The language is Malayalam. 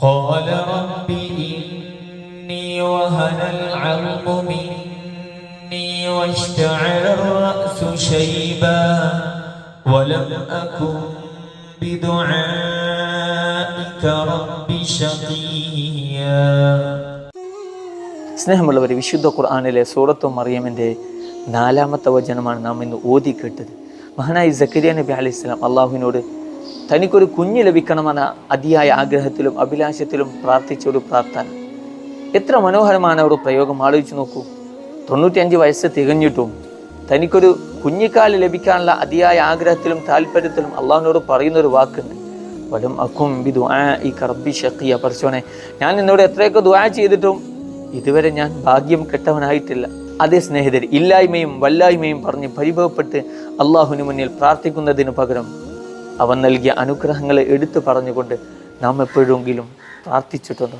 قال رب إني وهن العظم مني واشتعل الرأس شيبا ولم أكن بدعائك رب شقيا. സ്നേഹമുള്ളവരെ, വിശുദ്ധ ഖുർആനിലെ സൂറത്തു മറിയമിൻ്റെ 4-ാമത്തെ വചനമാണ് നാം ഇന്ന് ഓതി കേട്ടത്. മഹാനായ സക്കരിയ നബി അലൈഹിസ്സലാം അള്ളാഹുവിനോട് തനിക്കൊരു കുഞ്ഞ് ലഭിക്കണമെന്ന അതിയായ ആഗ്രഹത്തിലും അഭിലാഷത്തിലും പ്രാർത്ഥിച്ച ഒരു പ്രാർത്ഥന. എത്ര മനോഹരമാണ് ഒരു പ്രയോഗം. ആലോചിച്ച് നോക്കൂ. 95 വയസ്സ് തികഞ്ഞിട്ടും തനിക്കൊരു കുഞ്ഞിക്കാല് ലഭിക്കാനുള്ള അതിയായ ആഗ്രഹത്തിലും താല്പര്യത്തിലും അള്ളാഹുവിനോട് പറയുന്നൊരു വാക്കുണ്ട്, വലം അക്കും ബിദുആഇക റബ്ബി ശഖിയ. പടച്ചോനെ, ഞാൻ നിന്നോട് എത്രയൊക്കെ ദുആ ചെയ്തിട്ടും ഇതുവരെ ഞാൻ ഭാഗ്യം കെട്ടവനായിട്ടില്ല. അതേ സ്നേഹിതർ, ഇല്ലായ്മയും വല്ലായ്മയും പറഞ്ഞ് പരിഭവപ്പെട്ട് അള്ളാഹുവിന് മുന്നിൽ പ്രാർത്ഥിക്കുന്നതിന് പകരം അവൻ നൽകിയ അനുഗ്രഹങ്ങളെ എടുത്തു പറഞ്ഞുകൊണ്ട് നാം എപ്പോഴെങ്കിലും പ്രാർത്ഥിച്ചിട്ടുണ്ടോ?